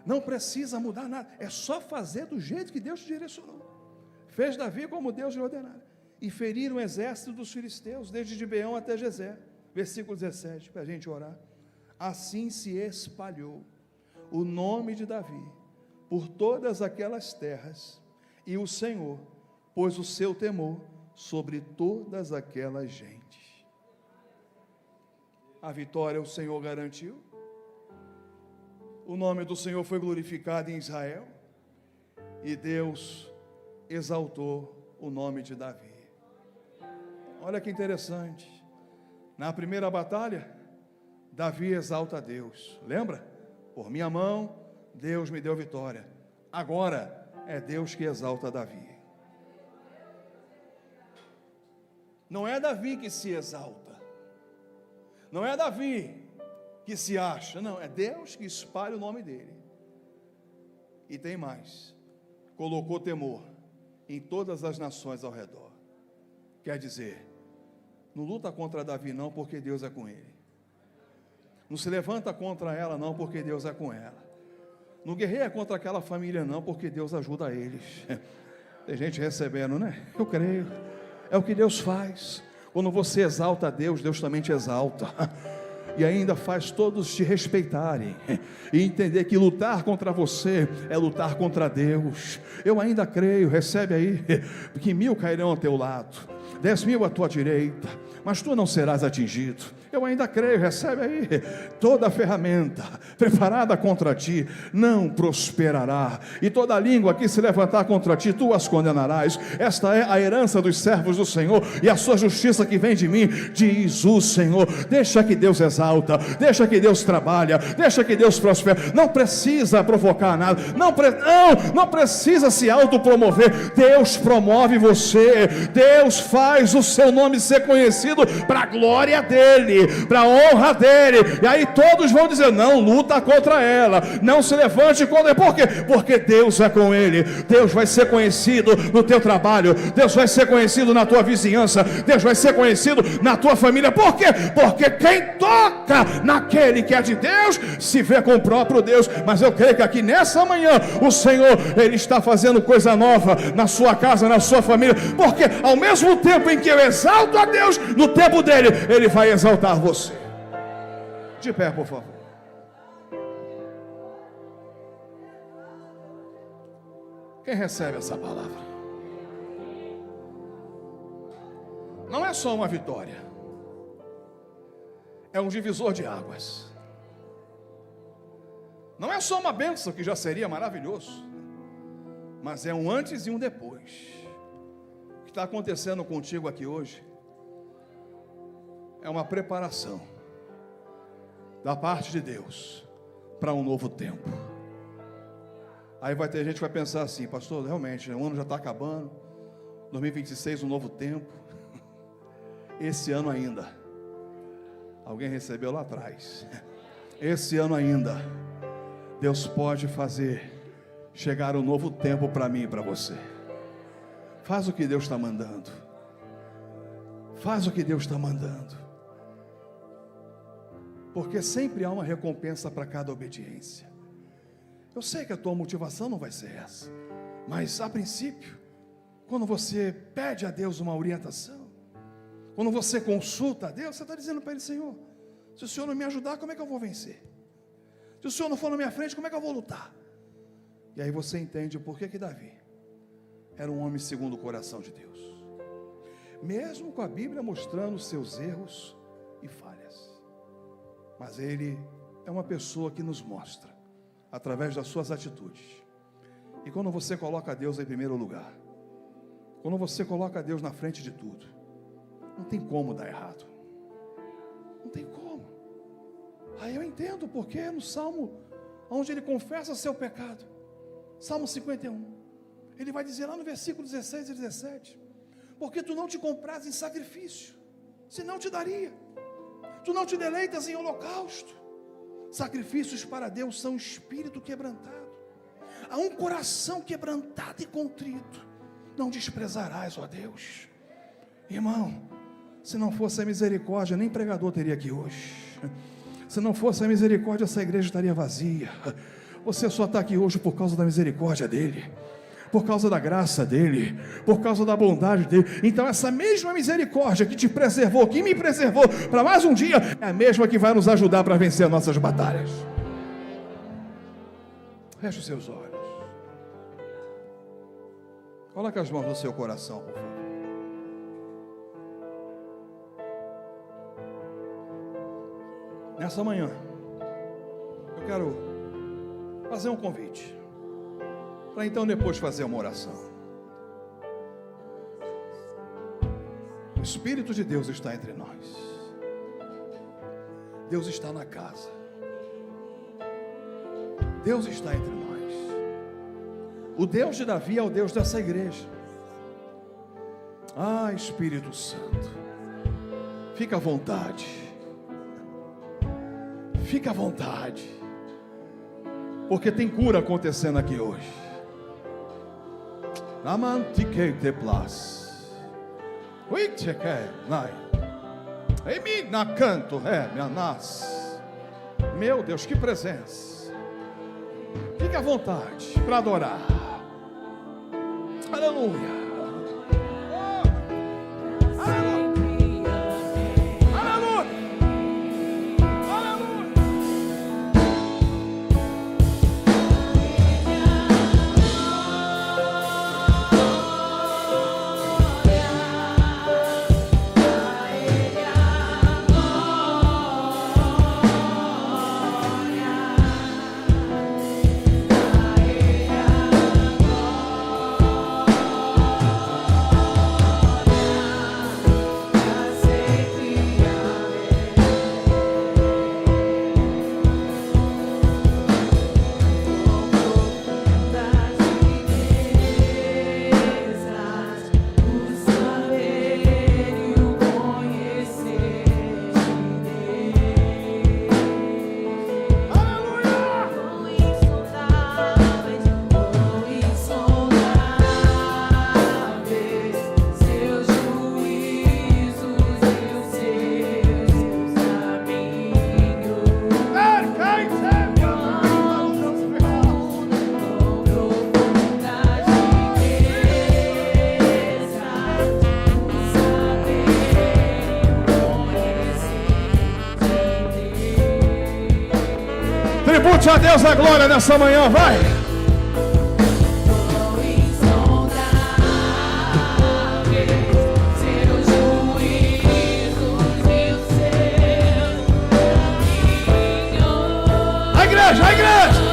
Não precisa mudar nada, é só fazer do jeito que Deus te direcionou. Fez Davi como Deus lhe ordenara, e feriram o exército dos filisteus, desde Gibeão até Gezer. Versículo 17, para a gente orar. Assim se espalhou o nome de Davi por todas aquelas terras, e o Senhor pôs o seu temor sobre todas aquelas gentes. A vitória o Senhor garantiu. O nome do Senhor foi glorificado em Israel, e Deus exaltou o nome de Davi. Olha que interessante, na primeira batalha, Davi exalta a Deus, lembra? Por minha mão, Deus me deu vitória. Agora, é Deus que exalta Davi. Não é Davi que se exalta, não é Davi que se acha, não, é Deus que espalha o nome dele. E tem mais, colocou temor em todas as nações ao redor. Quer dizer, não luta contra Davi não, porque Deus é com ele. Não se levanta contra ela não, porque Deus é com ela. Não guerreia contra aquela família não, porque Deus ajuda eles. Tem gente recebendo, né? Eu creio, é o que Deus faz. Quando você exalta a Deus, Deus também te exalta, e ainda faz todos te respeitarem, e entender que lutar contra você é lutar contra Deus. Eu ainda creio, recebe aí, que 1000 cairão ao teu lado, 10.000 à tua direita, mas tu não serás atingido. Eu ainda creio, recebe aí, toda a ferramenta preparada contra ti não prosperará, e toda língua que se levantar contra ti, tu as condenarás. Esta é a herança dos servos do Senhor, e a sua justiça que vem de mim, diz o Senhor. Deixa que Deus exalta, deixa que Deus trabalha, deixa que Deus prospera. Não precisa provocar nada, não precisa se autopromover. Deus promove você, Deus faz faz o seu nome ser conhecido para a glória dele, para a honra dele. E aí todos vão dizer: não luta contra ela, não se levante contra. Por quê? Porque Deus é com ele. Deus vai ser conhecido no teu trabalho, Deus vai ser conhecido na tua vizinhança, Deus vai ser conhecido na tua família. Por quê? Porque quem toca naquele que é de Deus se vê com o próprio Deus. Mas eu creio que aqui nessa manhã o Senhor, Ele está fazendo coisa nova na sua casa, na sua família, porque ao mesmo tempo em que eu exalto a Deus, no tempo dele, Ele vai exaltar você. De pé, por favor. Quem recebe essa palavra? Não é só uma vitória, é um divisor de águas. Não é só uma bênção, que já seria maravilhoso, mas é um antes e um depois. O que está acontecendo contigo aqui hoje é uma preparação da parte de Deus para um novo tempo. Aí vai ter gente que vai pensar assim: pastor, realmente, o ano já está acabando, 2026, um novo tempo. Esse ano ainda, alguém recebeu lá atrás, esse ano ainda, Deus pode fazer chegar um novo tempo para mim e para você. Faz o que Deus está mandando. Faz o que Deus está mandando. Porque sempre há uma recompensa para cada obediência. Eu sei que a tua motivação não vai ser essa, mas a princípio, quando você pede a Deus uma orientação, quando você consulta a Deus, você está dizendo para Ele: Senhor, se o Senhor não me ajudar, como é que eu vou vencer? Se o Senhor não for na minha frente, como é que eu vou lutar? E aí você entende o porquê que Davi era um homem segundo o coração de Deus, mesmo com a Bíblia mostrando seus erros e falhas. Mas ele é uma pessoa que nos mostra, através das suas atitudes. E quando você coloca Deus em primeiro lugar, quando você coloca Deus na frente de tudo, não tem como dar errado. Não tem como. Aí eu entendo porque no Salmo, onde ele confessa seu pecado, Salmo 51, ele vai dizer lá no versículo 16 e 17: porque tu não te compras em sacrifício, senão te daria. Tu não te deleitas em holocausto. Sacrifícios para Deus são espírito quebrantado. A um coração quebrantado e contrito não desprezarás, ó Deus. Irmão, se não fosse a misericórdia, nem pregador teria aqui hoje. Se não fosse a misericórdia, essa igreja estaria vazia. Você só está aqui hoje por causa da misericórdia dele, por causa da graça dele, por causa da bondade dele. Então essa mesma misericórdia que te preservou, que me preservou para mais um dia, é a mesma que vai nos ajudar para vencer as nossas batalhas. Feche os seus olhos. Coloque as mãos no seu coração, por favor. Nessa manhã, eu quero fazer um convite, para então depois fazer uma oração. O Espírito de Deus está entre nós. Deus está na casa. Deus está entre nós. O Deus de Davi é o Deus dessa igreja. Ah, Espírito Santo, fica à vontade. Fica à vontade, porque tem cura acontecendo aqui hoje. Meu Deus, que presença. Fique à vontade para adorar. Aleluia. Tribute a Deus a glória nessa manhã, vai! A igreja, a igreja!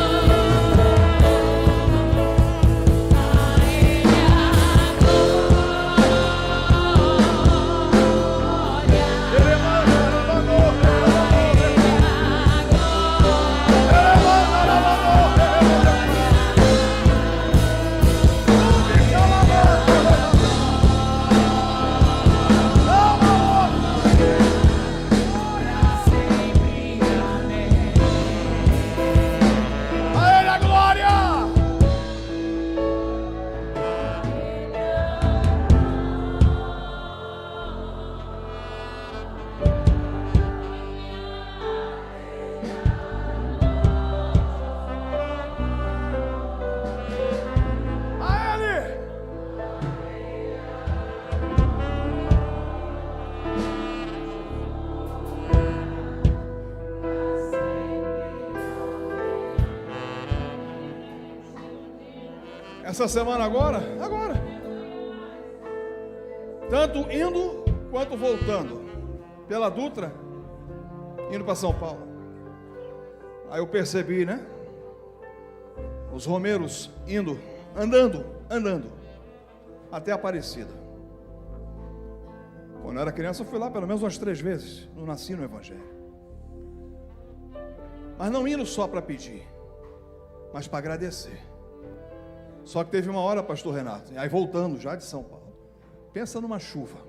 Essa semana agora, tanto indo quanto voltando, pela Dutra, indo para São Paulo. Aí eu percebi, né? Os romeiros andando, até Aparecida. Quando eu era criança, eu fui lá pelo menos umas 3 vezes, não nasci no Evangelho. Mas não indo só para pedir, mas para agradecer. Só que teve uma hora, pastor Renato, aí voltando já de São Paulo, pensa numa chuva,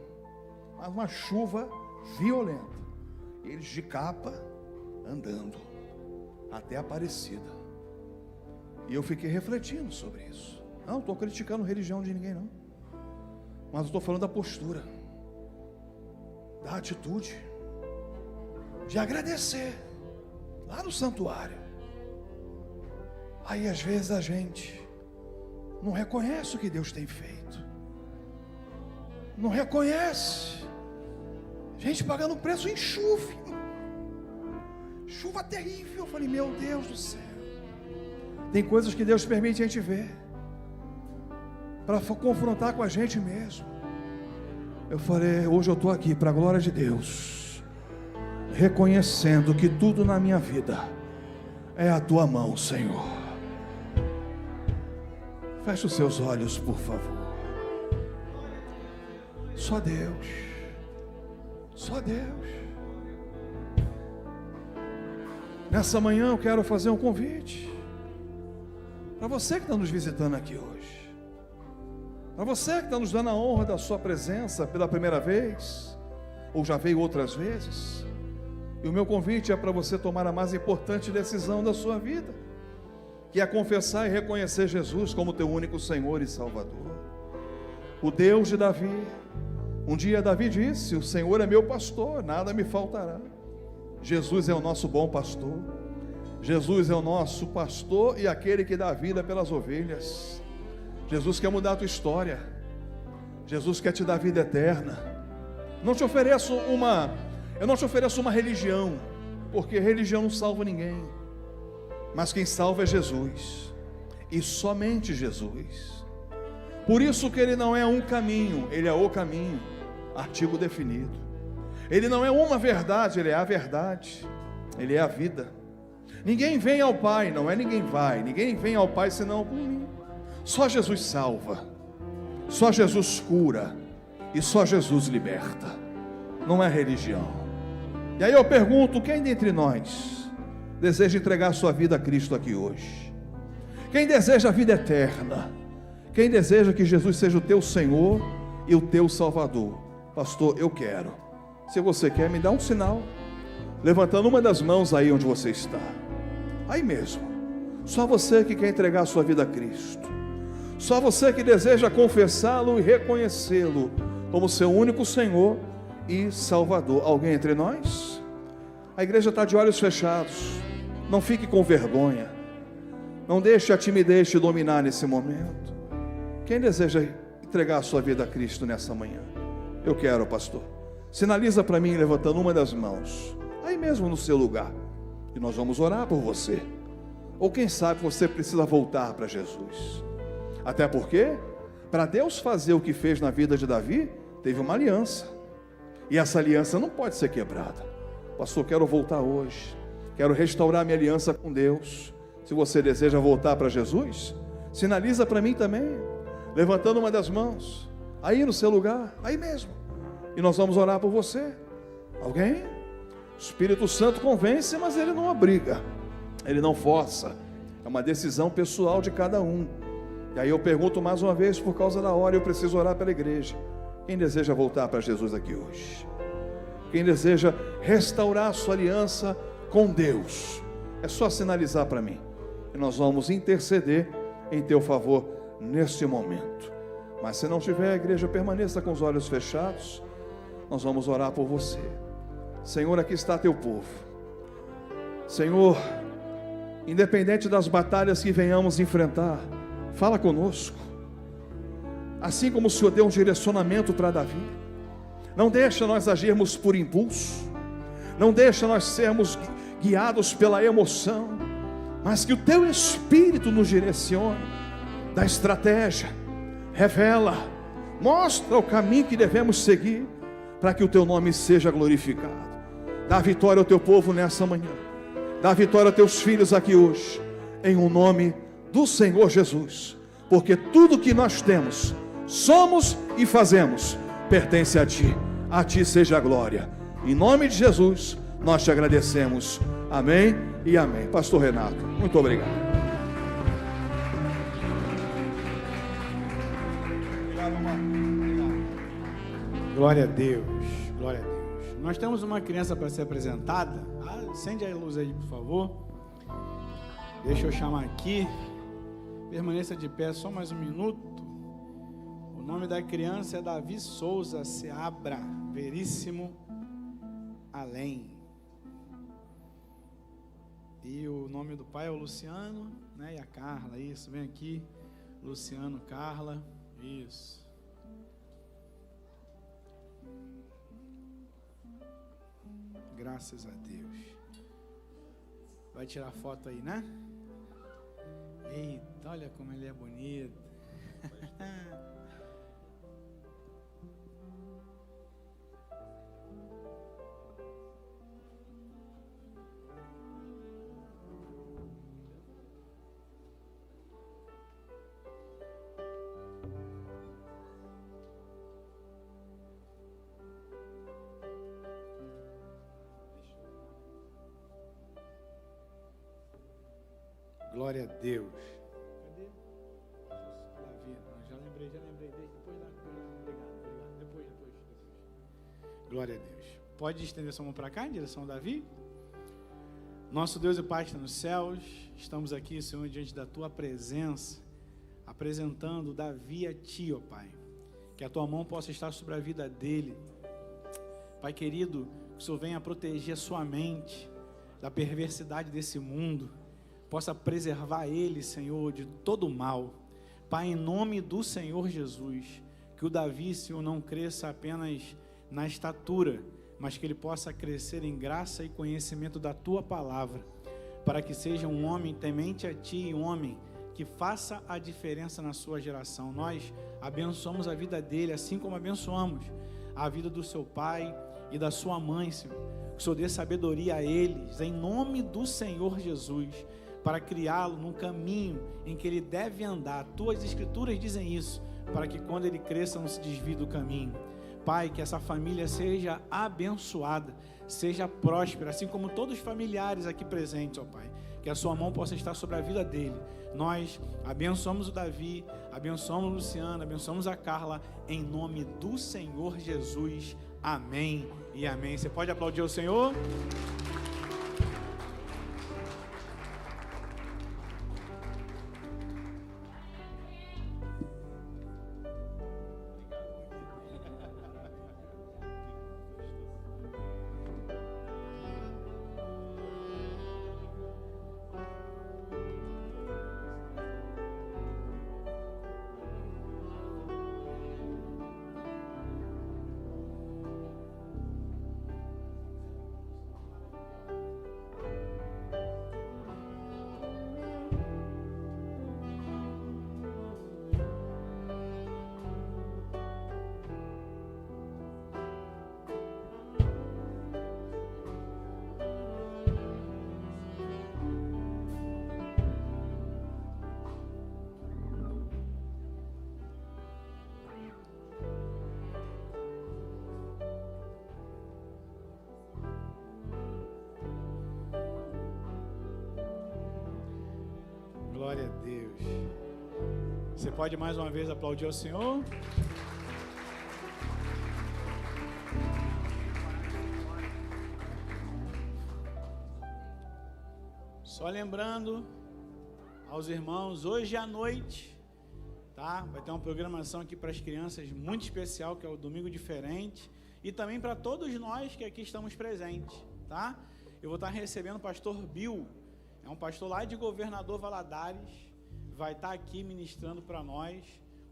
mas uma chuva violenta, eles de capa, andando, até Aparecida, e eu fiquei refletindo sobre isso. Não estou criticando religião de ninguém não, mas estou falando da postura, da atitude, de agradecer, lá no santuário. Aí às vezes a gente não reconhece o que Deus tem feito, não reconhece, gente pagando preço em chuva, chuva terrível. Eu falei, meu Deus do céu, tem coisas que Deus permite a gente ver, para confrontar com a gente mesmo. Eu falei, hoje eu estou aqui para a glória de Deus, reconhecendo que tudo na minha vida é a tua mão, Senhor. Feche os seus olhos, por favor. Só Deus. Só Deus. Nessa manhã eu quero fazer um convite para você que está nos visitando aqui hoje, para você que está nos dando a honra da sua presença pela primeira vez, ou já veio outras vezes. E o meu convite é para você tomar a mais importante decisão da sua vida, que é confessar e reconhecer Jesus como teu único Senhor e Salvador, o Deus de Davi. Um dia Davi disse, o Senhor é meu pastor, nada me faltará. Jesus é o nosso bom pastor, Jesus é o nosso pastor e aquele que dá a vida pelas ovelhas. Jesus quer mudar a tua história, Jesus quer te dar vida eterna. Eu não te ofereço uma religião, porque religião não salva ninguém, mas quem salva é Jesus, e somente Jesus. Por isso que ele não é um caminho, ele é o caminho, artigo definido. Ele não é uma verdade, ele é a verdade, ele é a vida. Ninguém vem ao Pai, não é ninguém vai, ninguém vem ao Pai senão por mim. Só Jesus salva, só Jesus cura, e só Jesus liberta, não é religião. E aí eu pergunto, quem dentre nós deseja entregar sua vida a Cristo aqui hoje? Quem deseja a vida eterna? Quem deseja que Jesus seja o teu Senhor e o teu Salvador? Pastor, eu quero. Se você quer, me dá um sinal, levantando uma das mãos aí onde você está, aí mesmo. Só você que quer entregar a sua vida a Cristo, só você que deseja confessá-lo e reconhecê-lo como seu único Senhor e Salvador. Alguém entre nós? A igreja está de olhos fechados. Não fique com vergonha, não deixe a timidez te dominar nesse momento. Quem deseja entregar a sua vida a Cristo nessa manhã? Eu quero, pastor. Sinaliza para mim levantando uma das mãos, aí mesmo no seu lugar, e nós vamos orar por você. Ou quem sabe você precisa voltar para Jesus. Até porque, para Deus fazer o que fez na vida de Davi, teve uma aliança. E essa aliança não pode ser quebrada. Pastor, quero voltar hoje. Quero restaurar minha aliança com Deus. Se você deseja voltar para Jesus, sinaliza para mim também, levantando uma das mãos, aí no seu lugar, aí mesmo. E nós vamos orar por você. Alguém? O Espírito Santo convence, mas ele não obriga. Ele não força. É uma decisão pessoal de cada um. E aí eu pergunto mais uma vez, por causa da hora, eu preciso orar pela igreja. Quem deseja voltar para Jesus aqui hoje? Quem deseja restaurar a sua aliança com Deus? É só sinalizar para mim. E nós vamos interceder em teu favor neste momento. Mas se não tiver, a igreja permaneça com os olhos fechados. Nós vamos orar por você. Senhor, aqui está teu povo. Senhor, independente das batalhas que venhamos enfrentar, fala conosco. Assim como o Senhor deu um direcionamento para Davi, não deixa nós agirmos por impulso, não deixa nós sermos guiados pela emoção, mas que o teu Espírito nos direcione, dá estratégia, revela, mostra o caminho que devemos seguir, para que o teu nome seja glorificado. Dá vitória ao teu povo nessa manhã, dá vitória aos teus filhos aqui hoje, em o nome do Senhor Jesus, porque tudo que nós temos, somos e fazemos, pertence a ti seja a glória. Em nome de Jesus, nós te agradecemos. Amém e amém. Pastor Renato, muito obrigado. Glória a Deus, glória a Deus. Nós temos uma criança para ser apresentada. Acende a luz aí, por favor. Deixa eu chamar aqui. Permaneça de pé só mais um minuto. O nome da criança é Davi Souza Seabra Veríssimo Além. E o nome do pai é o Luciano, né? E a Carla, isso, vem aqui. Luciano, Carla, isso. Graças a Deus. Vai tirar foto aí, né? Eita, olha como ele é bonito. Glória a Deus. Cadê? Davi, já lembrei. Depois da... Obrigado. Depois. Glória a Deus. Pode estender sua mão para cá, em direção ao Davi? Nosso Deus e Pai está nos céus. Estamos aqui, Senhor, diante da Tua presença, apresentando Davi a Ti, ó Pai. Que a Tua mão possa estar sobre a vida dele. Pai querido, que o Senhor venha proteger a sua mente da perversidade desse mundo. Possa preservar ele, Senhor, de todo o mal. Pai, em nome do Senhor Jesus, que o Davi, Senhor, não cresça apenas na estatura, mas que ele possa crescer em graça e conhecimento da Tua palavra, para que seja um homem temente a Ti e um homem que faça a diferença na sua geração. Nós abençoamos a vida dele, assim como abençoamos a vida do seu pai e da sua mãe, Senhor. Que o Senhor dê sabedoria a eles, em nome do Senhor Jesus, para criá-lo num caminho em que ele deve andar. Tuas escrituras dizem isso, para que quando ele cresça não se desvie do caminho. Pai, que essa família seja abençoada, seja próspera, assim como todos os familiares aqui presentes, ó Pai. Que a sua mão possa estar sobre a vida dele. Nós abençoamos o Davi, abençoamos o Luciano, abençoamos a Carla, em nome do Senhor Jesus. Amém e amém. Você pode aplaudir o Senhor? Glória a Deus. Você pode mais uma vez aplaudir ao Senhor? Só lembrando aos irmãos, hoje à noite, tá? Vai ter uma programação aqui para as crianças muito especial, que é o Domingo Diferente, e também para todos nós que aqui estamos presentes, tá? Eu vou estar recebendo o pastor Bill, é um pastor lá de Governador Valadares, vai estar aqui ministrando para nós,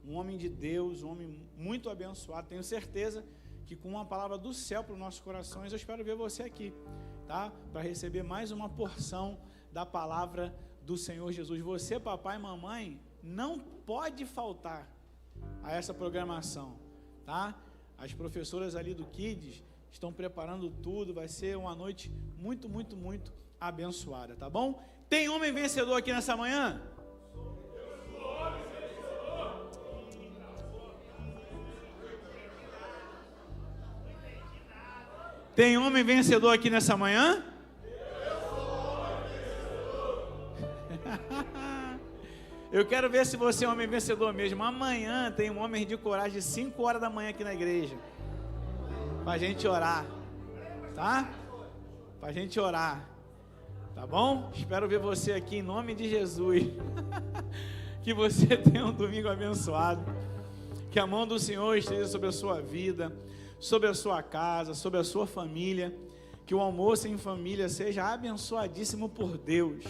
um homem de Deus, um homem muito abençoado. Tenho certeza que com uma palavra do céu para os nossos corações, eu espero ver você aqui, tá? Para receber mais uma porção da palavra do Senhor Jesus. Você, papai e mamãe, não pode faltar a essa programação, tá? As professoras ali do Kids estão preparando tudo, vai ser uma noite muito, muito, muito abençoada, tá bom? Tem homem vencedor aqui nessa manhã? Tem homem vencedor aqui nessa manhã? Eu quero ver se você é um homem vencedor mesmo. Amanhã tem um homem de coragem, 5 horas da manhã aqui na igreja, pra gente orar, tá? Pra gente orar, tá bom? Espero ver você aqui em nome de Jesus. Que você tenha um domingo abençoado, que a mão do Senhor esteja sobre a sua vida, sobre a sua casa, sobre a sua família, que o almoço em família seja abençoadíssimo por Deus.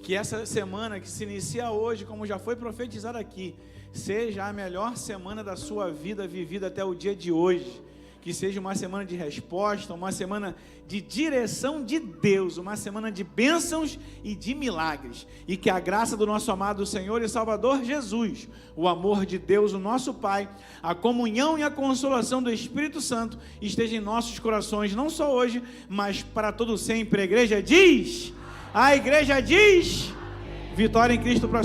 Que essa semana que se inicia hoje, como já foi profetizado aqui, seja a melhor semana da sua vida vivida até o dia de hoje. Que seja uma semana de resposta, uma semana de direção de Deus, uma semana de bênçãos e de milagres. E que a graça do nosso amado Senhor e Salvador Jesus, o amor de Deus, o nosso Pai, a comunhão e a consolação do Espírito Santo esteja em nossos corações, não só hoje, mas para todo sempre. A igreja diz... vitória em Cristo para